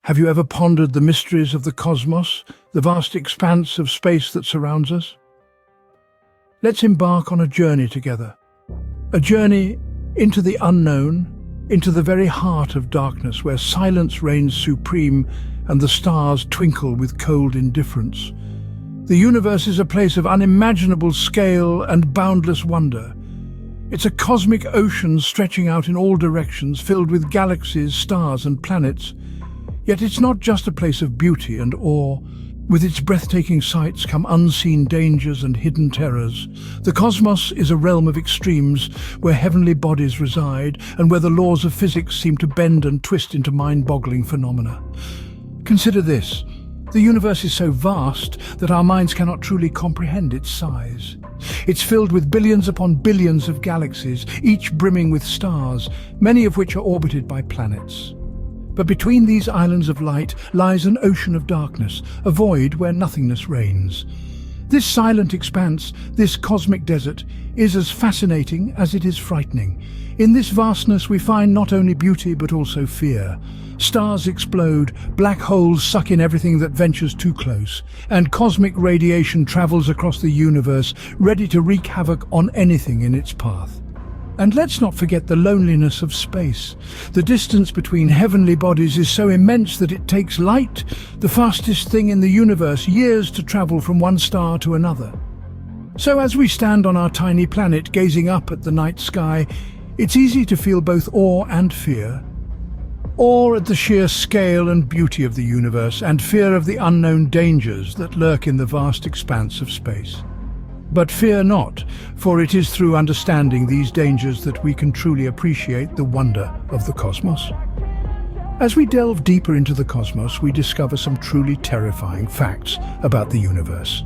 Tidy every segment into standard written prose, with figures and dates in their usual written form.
Have you ever pondered the mysteries of the cosmos, the vast expanse of space that surrounds us? Let's embark on a journey together. A journey into the unknown, into the very heart of darkness where silence reigns supreme and the stars twinkle with cold indifference. The universe is a place of unimaginable scale and boundless wonder. It's a cosmic ocean stretching out in all directions, filled with galaxies, stars and planets. Yet it's not just a place of beauty and awe. With its breathtaking sights come unseen dangers and hidden terrors. The cosmos is a realm of extremes where heavenly bodies reside and where the laws of physics seem to bend and twist into mind-boggling phenomena. Consider this. The universe is so vast that our minds cannot truly comprehend its size. It's filled with billions upon billions of galaxies, each brimming with stars, many of which are orbited by planets. But between these islands of light lies an ocean of darkness, a void where nothingness reigns. This silent expanse, this cosmic desert, is as fascinating as it is frightening. In this vastness we find not only beauty but also fear. Stars explode, black holes suck in everything that ventures too close, and cosmic radiation travels across the universe, ready to wreak havoc on anything in its path. And let's not forget the loneliness of space. The distance between heavenly bodies is so immense that it takes light, the fastest thing in the universe, years to travel from one star to another. So as we stand on our tiny planet gazing up at the night sky, it's easy to feel both awe and fear. Awe at the sheer scale and beauty of the universe, and fear of the unknown dangers that lurk in the vast expanse of space. But fear not, for it is through understanding these dangers that we can truly appreciate the wonder of the cosmos. As we delve deeper into the cosmos, we discover some truly terrifying facts about the universe.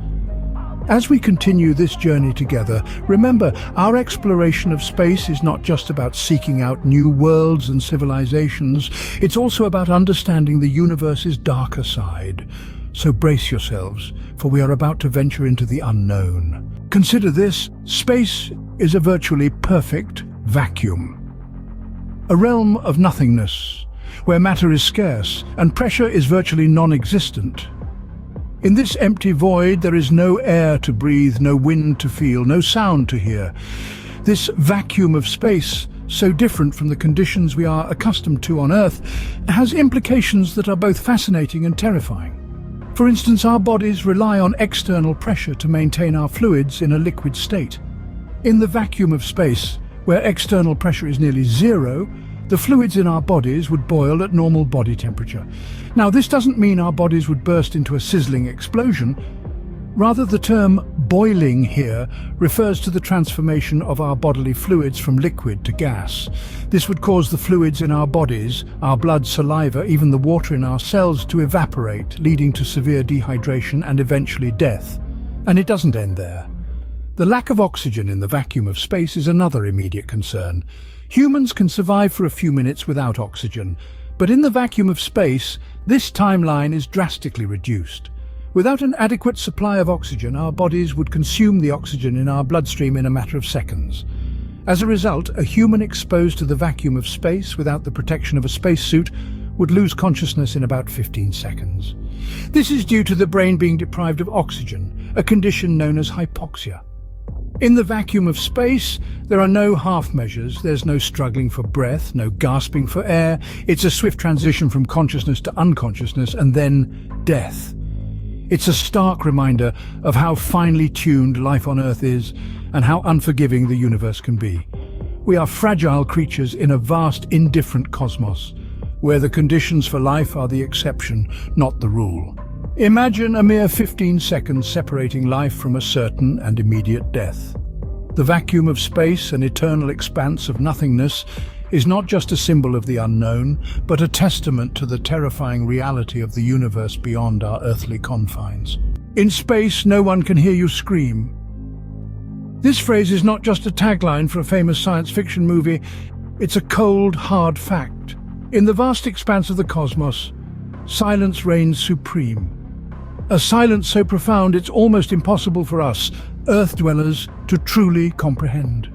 As we continue this journey together, remember, our exploration of space is not just about seeking out new worlds and civilizations, it's also about understanding the universe's darker side. So brace yourselves, for we are about to venture into the unknown. Consider this: space is a virtually perfect vacuum. A realm of nothingness, where matter is scarce and pressure is virtually non-existent. In this empty void there is no air to breathe, no wind to feel, no sound to hear. This vacuum of space, so different from the conditions we are accustomed to on Earth, has implications that are both fascinating and terrifying. For instance, our bodies rely on external pressure to maintain our fluids in a liquid state. In the vacuum of space, where external pressure is nearly zero, the fluids in our bodies would boil at normal body temperature. Now, this doesn't mean our bodies would burst into a sizzling explosion. Rather, the term boiling here refers to the transformation of our bodily fluids from liquid to gas. This would cause the fluids in our bodies, our blood, saliva, even the water in our cells to evaporate, leading to severe dehydration and eventually death. And it doesn't end there. The lack of oxygen in the vacuum of space is another immediate concern. Humans can survive for a few minutes without oxygen, but in the vacuum of space, this timeline is drastically reduced. Without an adequate supply of oxygen, our bodies would consume the oxygen in our bloodstream in a matter of seconds. As a result, a human exposed to the vacuum of space without the protection of a spacesuit would lose consciousness in about 15 seconds. This is due to the brain being deprived of oxygen, a condition known as hypoxia. In the vacuum of space, there are no half measures. There's no struggling for breath, no gasping for air. It's a swift transition from consciousness to unconsciousness and then death. It's a stark reminder of how finely tuned life on Earth is and how unforgiving the universe can be. We are fragile creatures in a vast, indifferent cosmos, where the conditions for life are the exception, not the rule. Imagine a mere 15 seconds separating life from a certain and immediate death. The vacuum of space, an eternal expanse of nothingness, is not just a symbol of the unknown, but a testament to the terrifying reality of the universe beyond our earthly confines. In space, no one can hear you scream. This phrase is not just a tagline for a famous science fiction movie, it's a cold, hard fact. In the vast expanse of the cosmos, silence reigns supreme. A silence so profound it's almost impossible for us, Earth dwellers, to truly comprehend.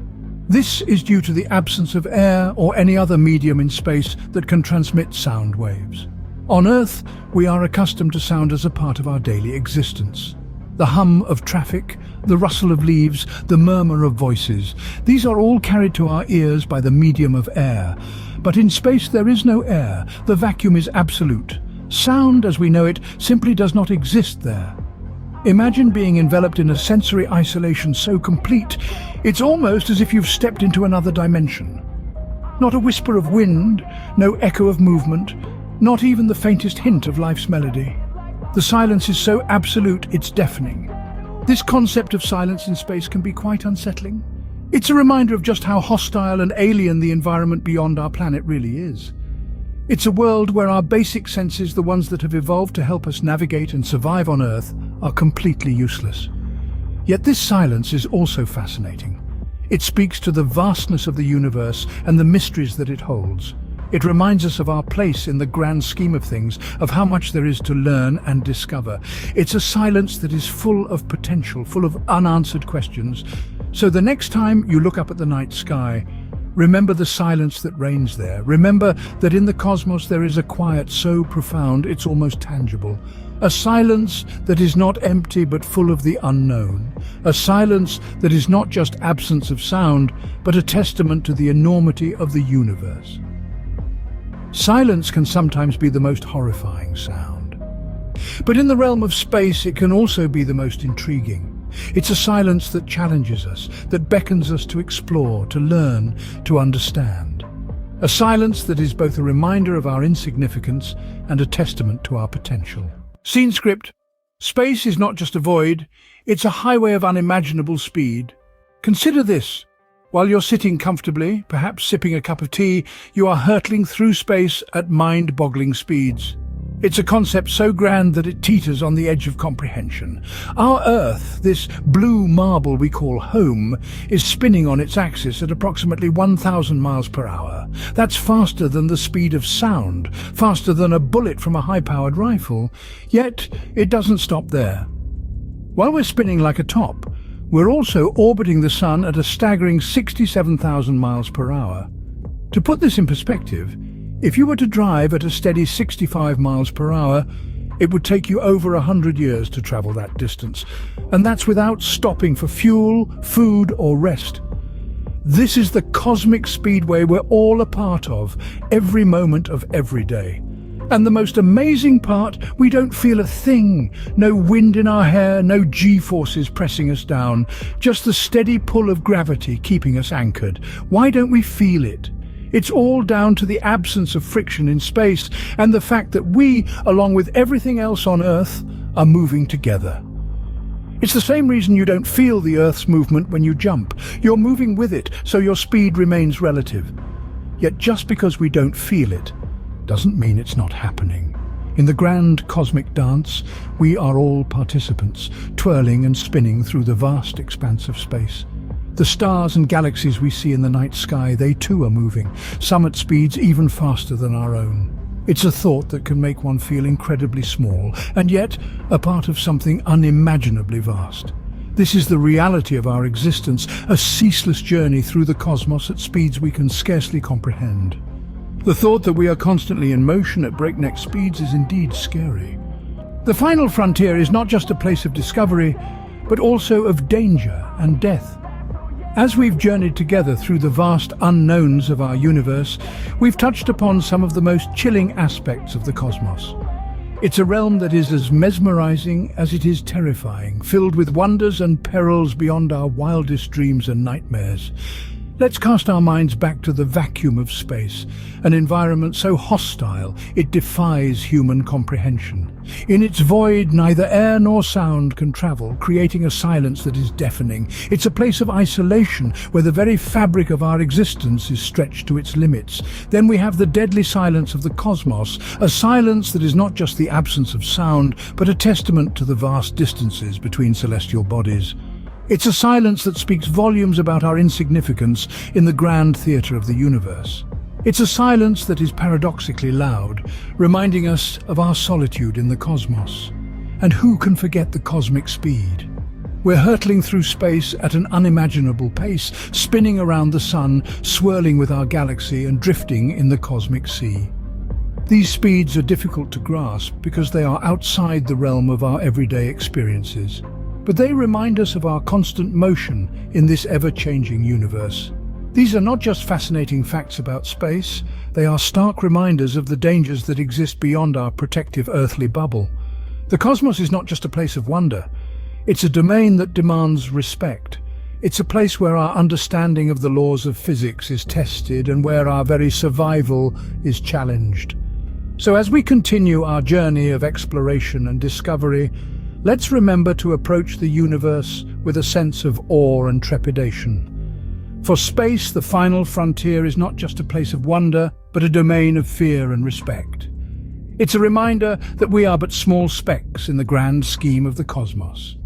This is due to the absence of air or any other medium in space that can transmit sound waves. On Earth, we are accustomed to sound as a part of our daily existence. The hum of traffic, the rustle of leaves, the murmur of voices. These are all carried to our ears by the medium of air. But in space there is no air. The vacuum is absolute. Sound, as we know it, simply does not exist there. Imagine being enveloped in a sensory isolation so complete, it's almost as if you've stepped into another dimension. Not a whisper of wind, no echo of movement, not even the faintest hint of life's melody. The silence is so absolute, it's deafening. This concept of silence in space can be quite unsettling. It's a reminder of just how hostile and alien the environment beyond our planet really is. It's a world where our basic senses, the ones that have evolved to help us navigate and survive on Earth, are completely useless. Yet this silence is also fascinating. It speaks to the vastness of the universe and the mysteries that it holds. It reminds us of our place in the grand scheme of things, of how much there is to learn and discover. It's a silence that is full of potential, full of unanswered questions. So the next time you look up at the night sky, remember the silence that reigns there. Remember that in the cosmos there is a quiet so profound it's almost tangible. A silence that is not empty but full of the unknown. A silence that is not just absence of sound, but a testament to the enormity of the universe. Silence can sometimes be the most horrifying sound. But in the realm of space, it can also be the most intriguing. It's a silence that challenges us, that beckons us to explore, to learn, to understand. A silence that is both a reminder of our insignificance and a testament to our potential. Scene script. Space is not just a void, it's a highway of unimaginable speed. Consider this. While you're sitting comfortably, perhaps sipping a cup of tea, you are hurtling through space at mind-boggling speeds. It's a concept so grand that it teeters on the edge of comprehension. Our Earth, this blue marble we call home, is spinning on its axis at approximately 1,000 miles per hour. That's faster than the speed of sound, faster than a bullet from a high-powered rifle. Yet, it doesn't stop there. While we're spinning like a top, we're also orbiting the Sun at a staggering 67,000 miles per hour. To put this in perspective, if you were to drive at a steady 65 miles per hour, it would take you over 100 years to travel that distance. And that's without stopping for fuel, food, or rest. This is the cosmic speedway we're all a part of, every moment of every day. And the most amazing part, we don't feel a thing. No wind in our hair, no G-forces pressing us down. Just the steady pull of gravity keeping us anchored. Why don't we feel it? It's all down to the absence of friction in space and the fact that we, along with everything else on Earth, are moving together. It's the same reason you don't feel the Earth's movement when you jump. You're moving with it, so your speed remains relative. Yet just because we don't feel it, doesn't mean it's not happening. In the grand cosmic dance, we are all participants, twirling and spinning through the vast expanse of space. The stars and galaxies we see in the night sky, they too are moving, some at speeds even faster than our own. It's a thought that can make one feel incredibly small, and yet a part of something unimaginably vast. This is the reality of our existence, a ceaseless journey through the cosmos at speeds we can scarcely comprehend. The thought that we are constantly in motion at breakneck speeds is indeed scary. The final frontier is not just a place of discovery, but also of danger and death. As we've journeyed together through the vast unknowns of our universe, we've touched upon some of the most chilling aspects of the cosmos. It's a realm that is as mesmerizing as it is terrifying, filled with wonders and perils beyond our wildest dreams and nightmares. Let's cast our minds back to the vacuum of space, an environment so hostile it defies human comprehension. In its void, neither air nor sound can travel, creating a silence that is deafening. It's a place of isolation, where the very fabric of our existence is stretched to its limits. Then we have the deadly silence of the cosmos, a silence that is not just the absence of sound, but a testament to the vast distances between celestial bodies. It's a silence that speaks volumes about our insignificance in the grand theatre of the universe. It's a silence that is paradoxically loud, reminding us of our solitude in the cosmos. And who can forget the cosmic speed? We're hurtling through space at an unimaginable pace, spinning around the sun, swirling with our galaxy and drifting in the cosmic sea. These speeds are difficult to grasp because they are outside the realm of our everyday experiences. But they remind us of our constant motion in this ever-changing universe. These are not just fascinating facts about space, they are stark reminders of the dangers that exist beyond our protective earthly bubble. The cosmos is not just a place of wonder, it's a domain that demands respect. It's a place where our understanding of the laws of physics is tested and where our very survival is challenged. So as we continue our journey of exploration and discovery, let's remember to approach the universe with a sense of awe and trepidation. For space, the final frontier is not just a place of wonder, but a domain of fear and respect. It's a reminder that we are but small specks in the grand scheme of the cosmos.